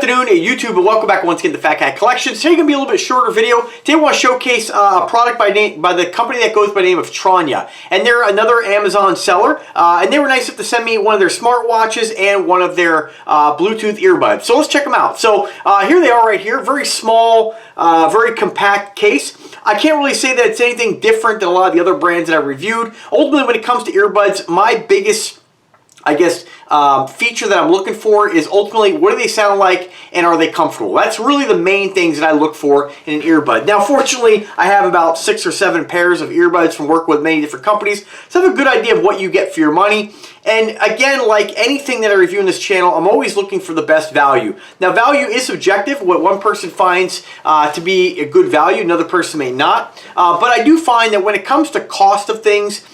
afternoon, YouTube, and welcome back once again to Fat Cat Collections. Today going to be a little bit shorter video. Today I want to showcase a product by the company that goes by the name of Tranya. And they're another Amazon seller. And they were nice enough to send me one of their smartwatches and one of their Bluetooth earbuds. So let's check them out. So here they are right here. Very small, very compact case. I can't really say that it's anything different than a lot of the other brands that I've reviewed. Ultimately, when it comes to earbuds, my biggest feature that I'm looking for is ultimately what do they sound like and are they comfortable. That's really the main things that I look for in an earbud. Now fortunately I have about 6 or 7 pairs of earbuds from working with many different companies, so I have a good idea of what you get for your money. And again, like anything that I review in this channel, I'm always looking for the best value. Now value is subjective. What one person finds to be a good value, another person may not. But I do find that when it comes to cost of things,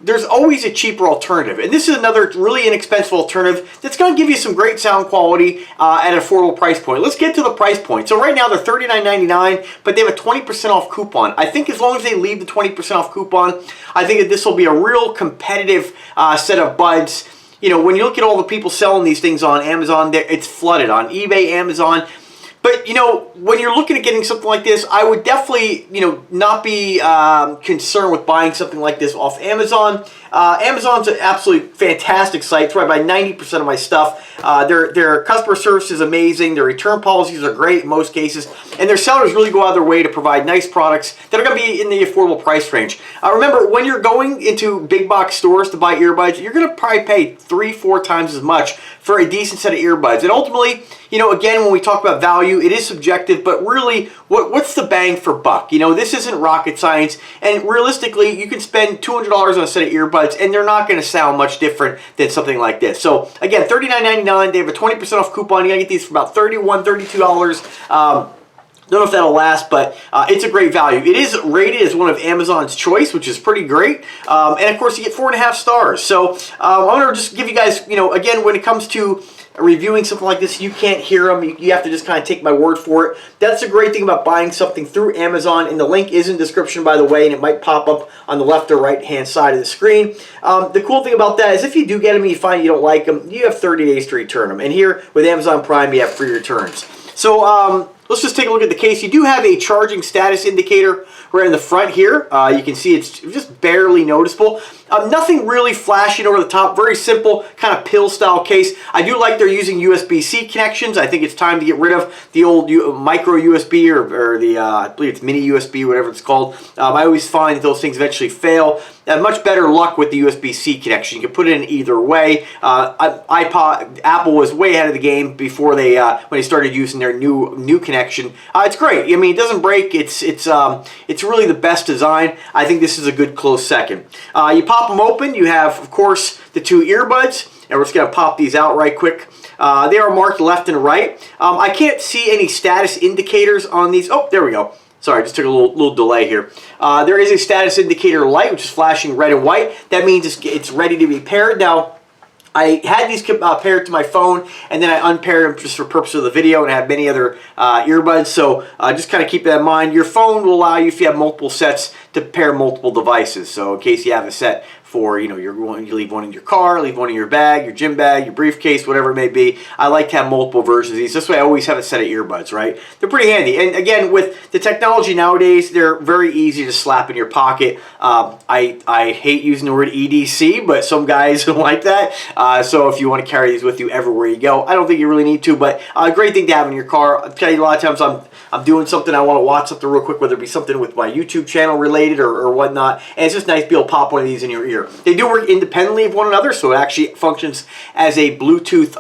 there's always a cheaper alternative. And this is another really inexpensive alternative that's going to give you some great sound quality at an affordable price point. Let's get to the price point. So right now they're $39.99, but they have a 20% off coupon. I think as long as they leave the 20% off coupon, I think that this will be a real competitive set of buds. You know, when you look at all the people selling these things on Amazon, it's flooded on eBay, Amazon. But, you know, when you're looking at getting something like this, I would definitely, you know, not be concerned with buying something like this off Amazon. Amazon's an absolutely fantastic site. It's where I buy 90% of my stuff. Their customer service is amazing. Their return policies are great in most cases. And their sellers really go out of their way to provide nice products that are going to be in the affordable price range. Remember, when you're going into big box stores to buy earbuds, you're going to probably pay 3-4 times as much for a decent set of earbuds. And ultimately, you know, again, when we talk about value, it is subjective, but really, what's the bang for buck? You know, this isn't rocket science, and realistically, you can spend $200 on a set of earbuds, and they're not going to sound much different than something like this. So, again, $39.99, they have a 20% off coupon. You're going to get these for about $31, $32. Don't know if that'll last, but it's a great value. It is rated as one of Amazon's choice, which is pretty great. And of course, you get 4.5 stars. So I'm going to just give you guys, you know, again, when it comes to reviewing something like this, you can't hear them. You have to just kind of take my word for it. That's the great thing about buying something through Amazon, and the link is in the description, by the way, and it might pop up on the left or right-hand side of the screen. The cool thing about that is if you do get them and you find you don't like them, you have 30 days to return them. And here with Amazon Prime, you have free returns. So let's just take a look at the case. You do have a charging status indicator right in the front here. You can see it's just barely noticeable. Nothing really flashing over the top. Very simple, kind of pill-style case. I do like they're using USB-C connections. I think it's time to get rid of the old micro USB or the, I believe it's mini USB, whatever it's called. I always find that those things eventually fail. I have much better luck with the USB-C connection. You can put it in either way. Apple was way ahead of the game before they when they started using their new connection. It's great. I mean, it doesn't break. It's really the best design. I think this is a good close second. You pop them open. You have, of course, the 2 earbuds, and we're just going to pop these out right quick. They are marked left and right. I can't see any status indicators on these. Oh, there we go. Sorry, just took a little delay here. There is a status indicator light, which is flashing red and white. That means it's ready to be paired. Now, I had these paired to my phone, and then I unpaired them just for purpose of the video, and I have many other earbuds, so just kind of keep that in mind. Your phone will allow you, if you have multiple sets, to pair multiple devices. So in case you have a set for, you know, you leave one in your car, leave one in your bag, your gym bag, your briefcase, whatever it may be. I like to have multiple versions of these. This way I always have a set of earbuds, right? They're pretty handy. And again, with the technology nowadays, they're very easy to slap in your pocket. I hate using the word EDC, but some guys like that. So if you want to carry these with you everywhere you go, I don't think you really need to, but a great thing to have in your car. I'll tell you, a lot of times I'm doing something, I want to watch something real quick, whether it be something with my YouTube channel related or whatnot, and it's just nice to be able to pop one of these in your ear. They do work independently of one another, so it actually functions as a Bluetooth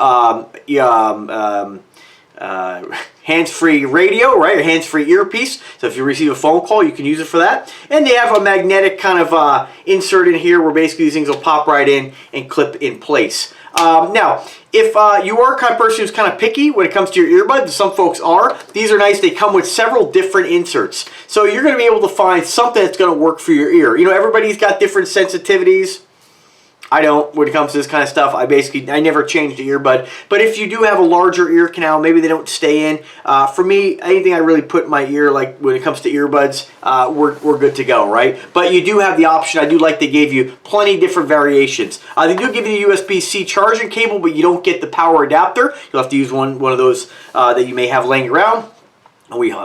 hands-free radio, right? A hands-free earpiece. So if you receive a phone call, you can use it for that. And they have a magnetic kind of insert in here where basically these things will pop right in and clip in place. Now, if you are a kind of person who's kind of picky when it comes to your earbuds, some folks are, these are nice. They come with several different inserts. So you're going to be able to find something that's going to work for your ear. You know, everybody's got different sensitivities. I don't. When it comes to this kind of stuff, I never change the earbud. But if you do have a larger ear canal, maybe they don't stay in. For me, anything I really put in my ear, like when it comes to earbuds, we're good to go, right? But you do have the option. I do like they gave you plenty different variations. They do give you the USB-C charging cable, but you don't get the power adapter. You'll have to use one of those that you may have laying around.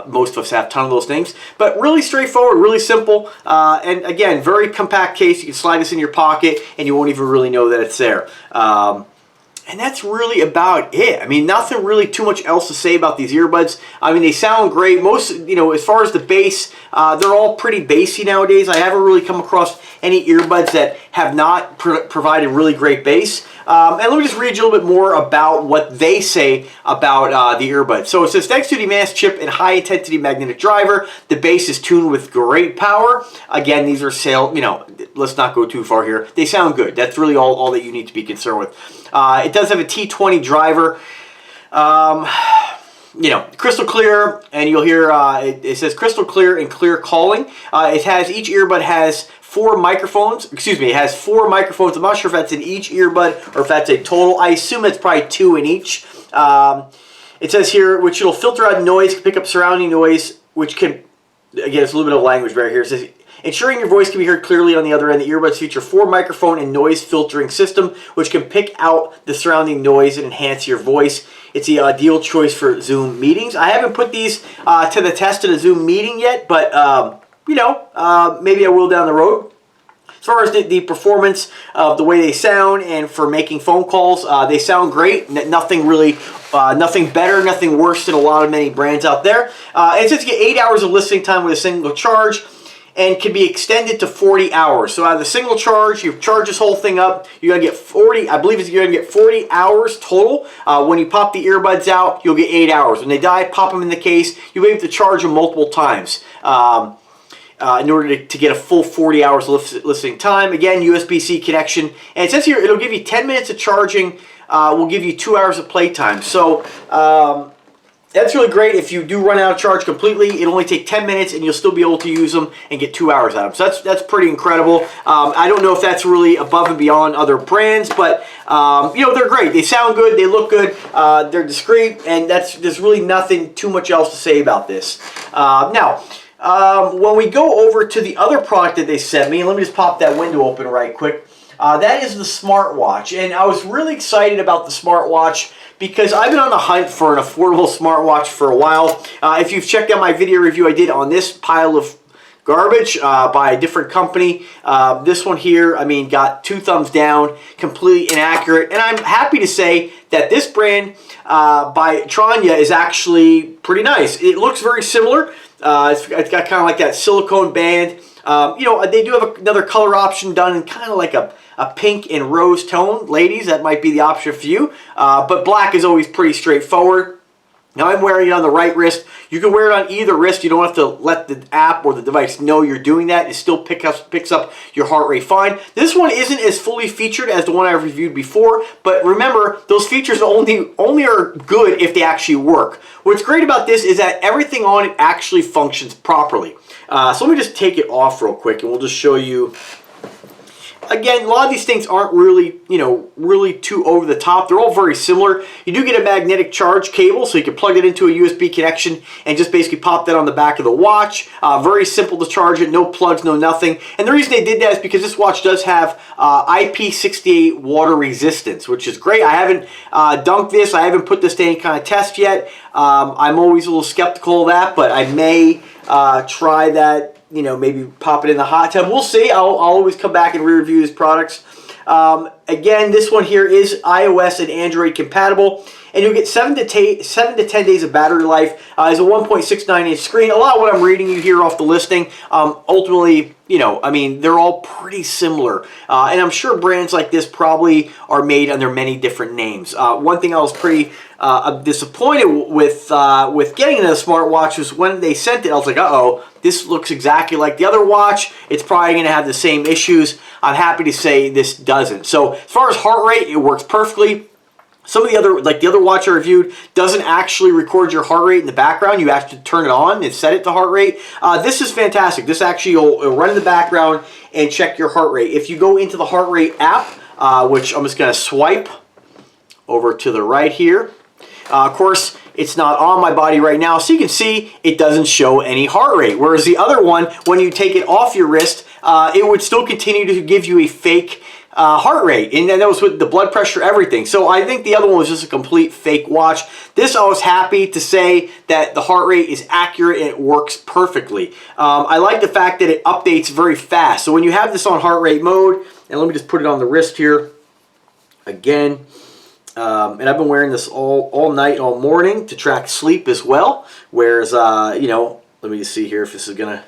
Most of us have a ton of those things, but really straightforward, really simple, and again, very compact case. You can slide this in your pocket, and you won't even really know that it's there. And that's really about it. I mean, nothing really too much else to say about these earbuds. I mean, they sound great. Most, as far as the bass, they're all pretty bassy nowadays. I haven't really come across any earbuds that have not provided really great bass. And let me just read you a little bit more about what they say about the earbuds. So it says, thanks to the advanced chip and high-intensity magnetic driver, the bass is tuned with great power. Again, these are let's not go too far here. They sound good. That's really all that you need to be concerned with. It does have a T20 driver. Crystal clear, and you'll hear it says crystal clear and clear calling. Each earbud has 4 microphones. Excuse me, it has 4 microphones. I'm not sure if that's in each earbud or if that's a total. I assume it's probably 2 in each. It says here, which it'll filter out noise, can pick up surrounding noise, which can, again, it's a little bit of language right here. It says, ensuring your voice can be heard clearly on the other end, the earbuds feature 4 microphone and noise filtering system, which can pick out the surrounding noise and enhance your voice. It's the ideal choice for Zoom meetings. I haven't put these to the test in a Zoom meeting yet, but maybe I will down the road. As far as the performance of the way they sound and for making phone calls, they sound great. Nothing really, nothing better, nothing worse than many brands out there. And it says you get 8 hours of listening time with a single charge, and can be extended to 40 hours. So out of the single charge, you charge this whole thing up, you're gonna get 40, I believe you're gonna get 40 hours total. When you pop the earbuds out, you'll get 8 hours. When they die, pop them in the case, you'll be able to charge them multiple times. In order to get a full 40 hours of listening time. Again, USB-C connection. And it says here, it'll give you 10 minutes of charging, will give you 2 hours of playtime. So, that's really great. If you do run out of charge completely, it'll only take 10 minutes and you'll still be able to use them and get 2 hours out of them. So that's pretty incredible. I don't know if that's really above and beyond other brands, but they're great. They sound good. They look good. They're discreet, and there's really nothing too much else to say about this. Now, when we go over to the other product that they sent me, let me just pop that window open right quick. That is the smartwatch, and I was really excited about the smartwatch because I've been on the hunt for an affordable smartwatch for a while. If you've checked out my video review I did on this pile of garbage by a different company, this one here, got 2 thumbs down, completely inaccurate, and I'm happy to say that this brand by Tranya is actually pretty nice. It looks very similar. It's got kind of like that silicone band. They do have another color option done in kind of like a pink and rose tone. Ladies, that might be the option for you. But black is always pretty straightforward. Now I'm wearing it on the right wrist. You can wear it on either wrist. You don't have to let the app or the device know you're doing that. It still picks up your heart rate fine. This one isn't as fully featured as the one I've reviewed before, but remember, those features only are good if they actually work. What's great about this is that everything on it actually functions properly. So let me just take it off real quick and we'll just show you. Again, a lot of these things aren't really, really too over the top. They're all very similar. You do get a magnetic charge cable, so you can plug it into a USB connection and just basically pop that on the back of the watch. Very simple to charge it, no plugs, no nothing. And the reason they did that is because this watch does have IP68 water resistance, which is great. I haven't dunked this. I haven't put this to any kind of test yet. I'm always a little skeptical of that, but I may try that. Maybe pop it in the hot tub. We'll see. I'll always come back and re-review these products. Again, this one here is iOS and Android compatible, and you'll get 7 to 10 days of battery life. It's a 1.69-inch screen. A lot of what I'm reading you here off the listing, ultimately, they're all pretty similar. And I'm sure brands like this probably are made under many different names. One thing I was pretty disappointed with getting into the smartwatch was when they sent it, I was like, uh-oh, this looks exactly like the other watch. It's probably going to have the same issues. I'm happy to say this doesn't. So as far as heart rate, it works perfectly. Some of the other, like the other watch I reviewed, doesn't actually record your heart rate in the background. You have to turn it on and set it to heart rate. This is fantastic. This actually will run in the background and check your heart rate. If you go into the heart rate app, which I'm just going to swipe over to the right here. Of course, it's not on my body right now, so you can see it doesn't show any heart rate. Whereas the other one, when you take it off your wrist, it would still continue to give you a fake heart rate, and that was with the blood pressure, everything. So I think the other one was just a complete fake watch. This, I was happy to say that the heart rate is accurate and it works perfectly. I like the fact that it updates very fast. So when you have this on heart rate mode, and let me just put it on the wrist here again. And I've been wearing this all night, all morning to track sleep as well. Whereas, you know, let me just see here if this is going to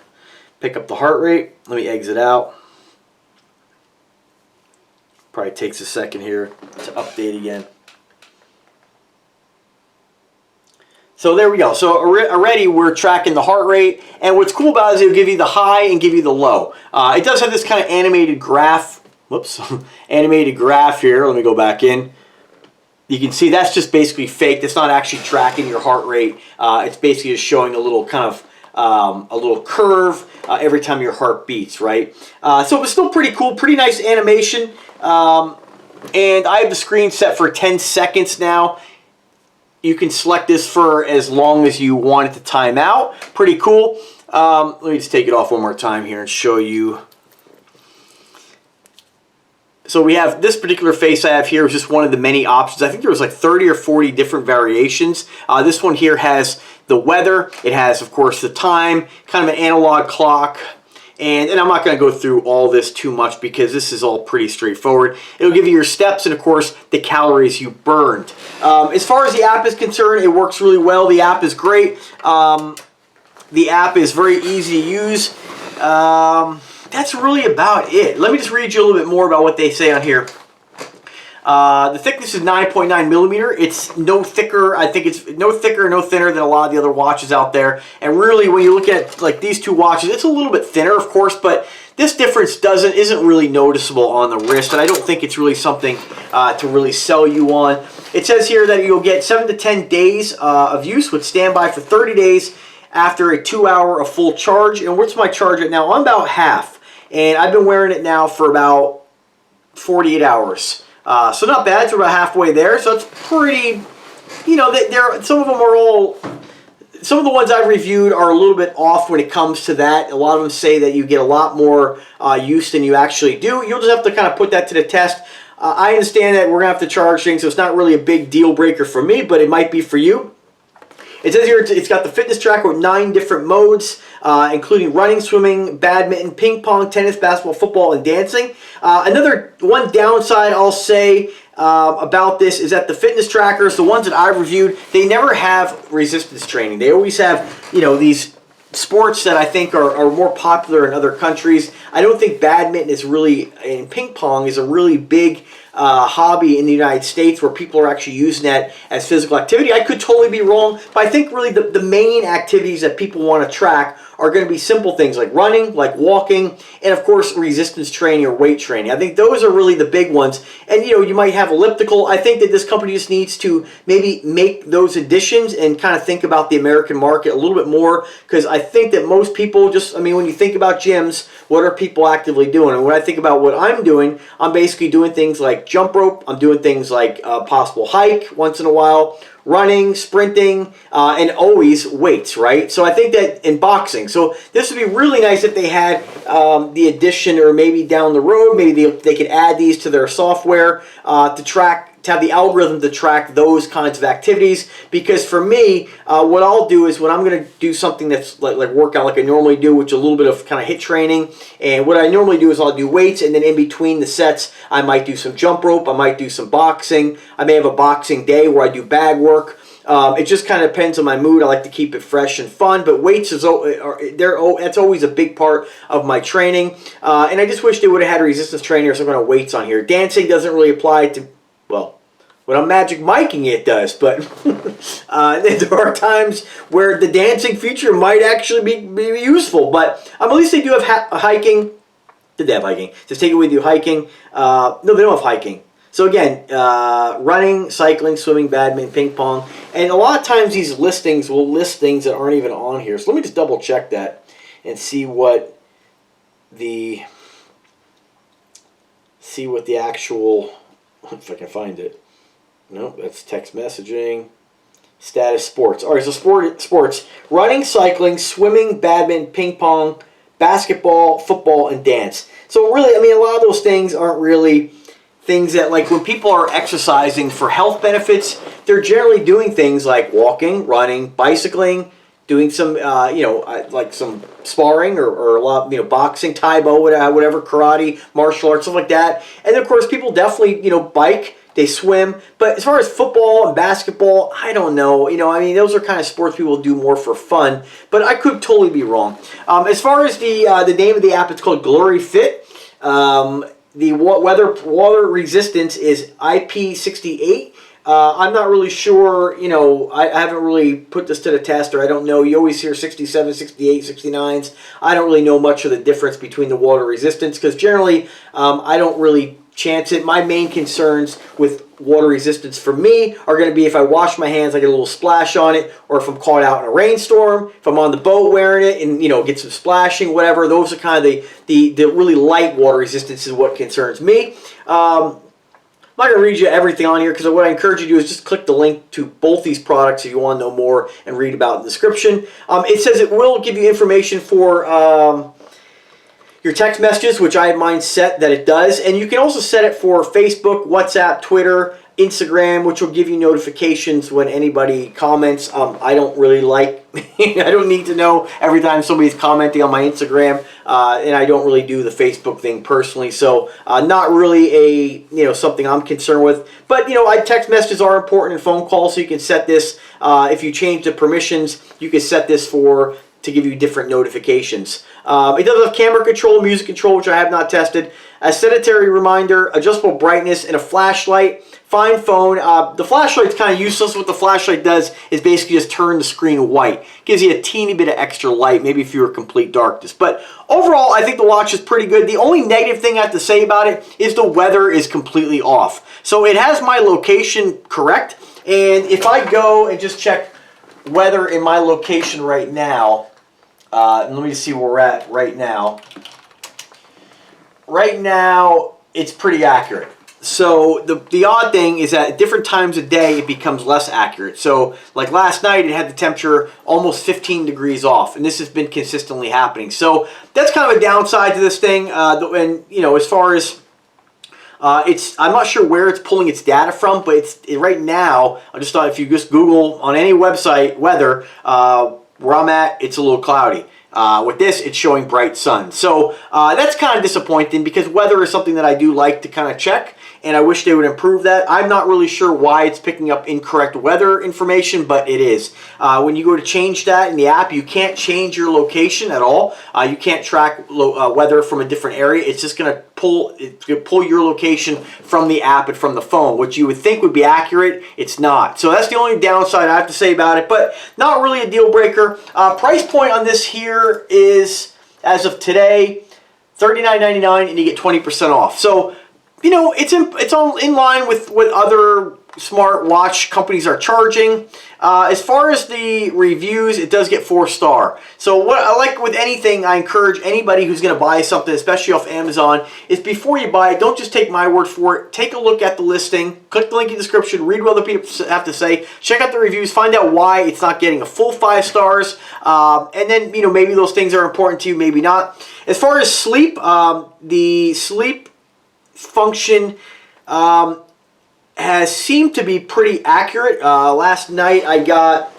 pick up the heart rate. Let me exit out. Probably takes a second here to update again. So there we go. So already we're tracking the heart rate. And what's cool about it is it'll give you the high and give you the low. It does have this kind of animated graph. Whoops. Animated graph here. Let me go back in. You can see that's just basically fake. It's not actually tracking your heart rate. It's basically just showing a little kind of a little curve every time your heart beats, right? So it was still pretty cool, pretty nice animation. And I have the screen set for 10 seconds now. You can select this for as long as you want it to time out. Pretty cool. Let me just take it off one more time here and show you. So we have this particular face I have here is just one of the many options. I think there was like 30 or 40 different variations. This one here has the weather. It has, of course, the time, kind of an analog clock. And I'm not going to go through all this too much because this is all pretty straightforward. It'll give you your steps and, of course, the calories you burned. As far as the app is concerned, it works really well. The app is great. The app is very easy to use. That's really about it. Let me just read you a little bit more about what they say on here. The thickness is 9.9 millimeter. It's no thicker. I think it's no thicker, no thinner than a lot of the other watches out there. And really, when you look at like these two watches, it's a little bit thinner, of course, but this difference isn't really noticeable on the wrist, and I don't think it's really something to really sell you on. It says here that you'll get 7 to 10 days of use with standby for 30 days after a 2-hour of full charge. And what's my charge at now? I'm about half. And I've been wearing it now for about 48 hours. So not bad. It's about halfway there. So it's pretty, you know, some of them are all, some of the ones I've reviewed are a little bit off when it comes to that. A lot of them say that you get a lot more use than you actually do. You'll just have to kind of put that to the test. I understand that we're going to have to charge things, so it's not really a big deal breaker for me, but it might be for you. It says here it's got the fitness tracker with 9 different modes, including running, swimming, badminton, ping pong, tennis, basketball, football, and dancing. Another one downside I'll say about this is that the fitness trackers, the ones that I've reviewed, they never have resistance training. They always have, you know, these sports that I think are more popular in other countries. I don't think badminton is really, and ping pong is a really big hobby in the United States where people are actually using that as physical activity. I could totally be wrong, but I think really the main activities that people want to track are going to be simple things like running, like walking, and of course resistance training or weight training. I think those are really the big ones. And you know, you might have elliptical. I think that this company just needs to maybe make those additions and kind of think about the American market a little bit more, because I think that most people just, I mean, when you think about gyms, what are people actively doing? And when I think about what I'm doing, I'm basically doing things like jump rope, I'm doing things like possible hike once in a while, running, sprinting, and always weights, right? So I think that in boxing, so this would be really nice if they had the addition, or maybe down the road, maybe they could add these to their software to have the algorithm to track those kinds of activities. Because for me, what I'll do is when I'm going to do something that's like workout like I normally do, which is a little bit of kind of HIIT training, and what I normally do is I'll do weights, and then in between the sets, I might do some jump rope, I might do some boxing, I may have a boxing day where I do bag work. It just kind of depends on my mood. I like to keep it fresh and fun, but weights that's always a big part of my training. And I just wish they would have had a resistance training or some kind of weights on here. Dancing doesn't really apply to, well, when I'm magic miking it does, but there are times where the dancing feature might actually be useful. But at least they do have hiking. Did they have hiking? Just take it with you hiking. No, they don't have hiking. So again, running, cycling, swimming, badminton, ping pong. And a lot of times these listings will list things that aren't even on here. So let me just double check that and see what the see what the actual, if I can find it. Nope, that's text messaging. Status sports. All right, so sports. Running, cycling, swimming, badminton, ping pong, basketball, football, and dance. So really, I mean, a lot of those things aren't really things that, like, when people are exercising for health benefits, they're generally doing things like walking, running, bicycling, doing some, like some sparring or a lot, boxing, Taibo, whatever, karate, martial arts, stuff like that. And of course, people definitely, bike, they swim. But as far as football and basketball, I don't know. I mean, those are kind of sports people do more for fun. But I could totally be wrong. As far as the name of the app, it's called Glory Fit. The water resistance is IP68. I'm not really sure, I haven't really put this to the test, or I don't know. You always hear 67, 68, 69s. I don't really know much of the difference between the water resistance, because generally I don't really chance it. My main concerns with water resistance for me are going to be if I wash my hands, I get a little splash on it, or if I'm caught out in a rainstorm, if I'm on the boat wearing it and, get some splashing, whatever. Those are kind of the really light water resistance is what concerns me. I'm not going to read you everything on here, because what I encourage you to do is just click the link to both these products if you want to know more and read about the description. It says it will give you information for your text messages, which I have mine set that it does. And you can also set it for Facebook, WhatsApp, Twitter, Instagram, which will give you notifications when anybody comments. I don't really like, I don't need to know every time somebody's commenting on my Instagram, and I don't really do the Facebook thing personally, so not really something I'm concerned with. But text messages are important in phone calls, so you can set this, if you change the permissions, you can set this to give you different notifications. It does have camera control, music control, which I have not tested, a sedentary reminder, adjustable brightness, and a flashlight. Fine phone. The flashlight's kind of useless. What the flashlight does is basically just turn the screen white. Gives you a teeny bit of extra light, maybe if you were complete darkness. But overall, I think the watch is pretty good. The only negative thing I have to say about it is the weather is completely off. So it has my location correct, and if I go and just check weather in my location right now, let me just see where we're at right now. Right now, it's pretty accurate. So the odd thing is that at different times of day, it becomes less accurate. So like last night, it had the temperature almost 15 degrees off, and this has been consistently happening. So that's kind of a downside to this thing. And as far as I'm not sure where it's pulling its data from, but right now, I just thought if you just Google on any website weather, where I'm at, it's a little cloudy. With this, it's showing bright sun. So that's kind of disappointing, because weather is something that I do like to kind of check, and I wish they would improve that. I'm not really sure why it's picking up incorrect weather information, but it is. When you go to change that in the app, you can't change your location at all. You can't track weather from a different area. It's just going to pull your location from the app and from the phone, which you would think would be accurate. It's not. So that's the only downside I have to say about it, but not really a deal breaker. Price point on this here is, as of today, $39.99, and you get 20% off. So it's all in line with what other smart watch companies are charging. As far as the reviews, it does get 4-star. So what I like with anything, I encourage anybody who's going to buy something, especially off Amazon, is before you buy it, don't just take my word for it. Take a look at the listing, click the link in the description, read what other people have to say, check out the reviews, find out why it's not getting a full 5 stars, and then maybe those things are important to you, maybe not. As far as sleep, the sleep function has seemed to be pretty accurate. Last night I got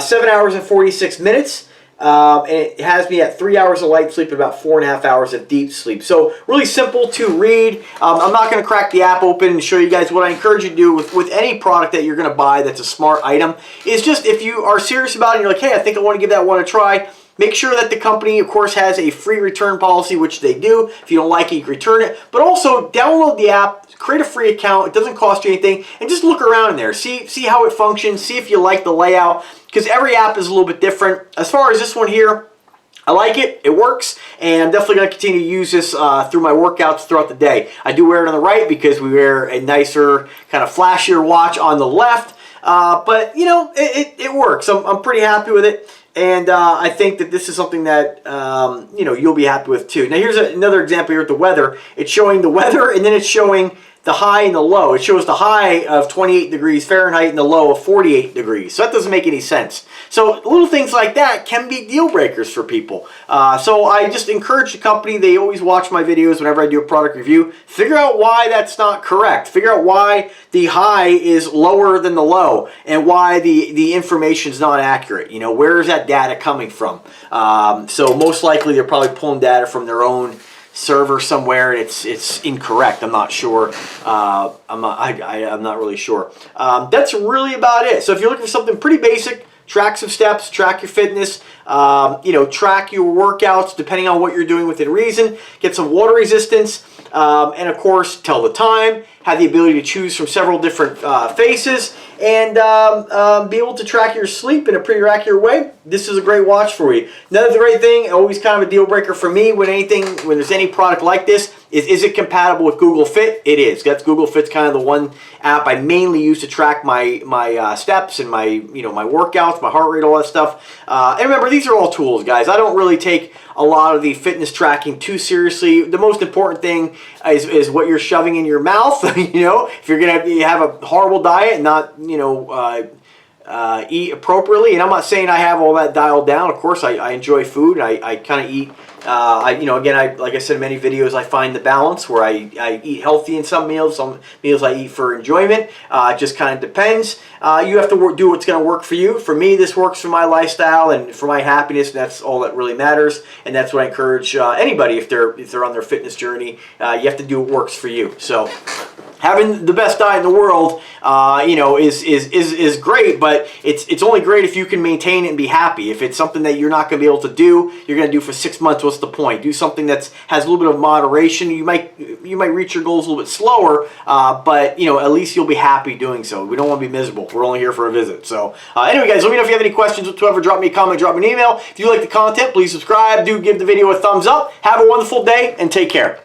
7 hours and 46 minutes, and it has me at 3 hours of light sleep and about 4.5 hours of deep sleep. So really simple to read. I'm not going to crack the app open and show you guys. What I encourage you to do with any product that you're going to buy that's a smart item is just, if you are serious about it and you're like, hey, I think I want to give that one a try, make sure that the company, of course, has a free return policy, which they do. If you don't like it, you can return it. But also, download the app, create a free account. It doesn't cost you anything. And just look around in there. See how it functions. See if you like the layout. Because every app is a little bit different. As far as this one here, I like it. It works. And I'm definitely going to continue to use this through my workouts throughout the day. I do wear it on the right because we wear a nicer, kind of flashier watch on the left. But, it works. I'm pretty happy with it. And I think that this is something that, you'll be happy with too. Now here's another example here with the weather. It's showing the weather, and then it's showing the high and the low. It shows the high of 28 degrees Fahrenheit and the low of 48 degrees. So that doesn't make any sense. So little things like that can be deal breakers for people. So I just encourage the company, they always watch my videos whenever I do a product review. Figure out why that's not correct. Figure out why the high is lower than the low and why the information is not accurate. Where is that data coming from? So most likely they're probably pulling data from their own server somewhere, and it's incorrect. I'm not sure. I'm not really sure. That's really about it. So if you're looking for something pretty basic, track some steps, track your fitness, track your workouts depending on what you're doing within reason, get some water resistance, and of course tell the time, have the ability to choose from several different faces, and be able to track your sleep in a pretty accurate way. This is a great watch for you. Another great thing, always kind of a deal breaker for me when there's any product like this, is it compatible with Google Fit? It is. That's Google Fit's kind of the one app I mainly use to track my steps and my my workouts, my heart rate, all that stuff. And remember, these are all tools, guys. I don't really take a lot of the fitness tracking too seriously. The most important thing is what you're shoving in your mouth. If you're gonna have a horrible diet and not eat appropriately, and I'm not saying I have all that dialed down. Of course, I enjoy food. I kind of eat. Like I said in many videos, I find the balance where I eat healthy in some meals I eat for enjoyment. It just kind of depends. You have to do what's going to work for you. For me, this works for my lifestyle and for my happiness, and that's all that really matters. And that's what I encourage anybody if they're on their fitness journey. You have to do what works for you. So having the best diet in the world, is great, but it's only great if you can maintain it and be happy. If it's something that you're not going to be able to do, you're going to do for 6 months. What's the point? Do something that has a little bit of moderation. You might reach your goals a little bit slower, but at least you'll be happy doing so. We don't want to be miserable. We're only here for a visit. So anyway, guys, let me know if you have any questions whatsoever. Drop me a comment, drop me an email. If you like the content, please subscribe. Do give the video a thumbs up. Have a wonderful day and take care.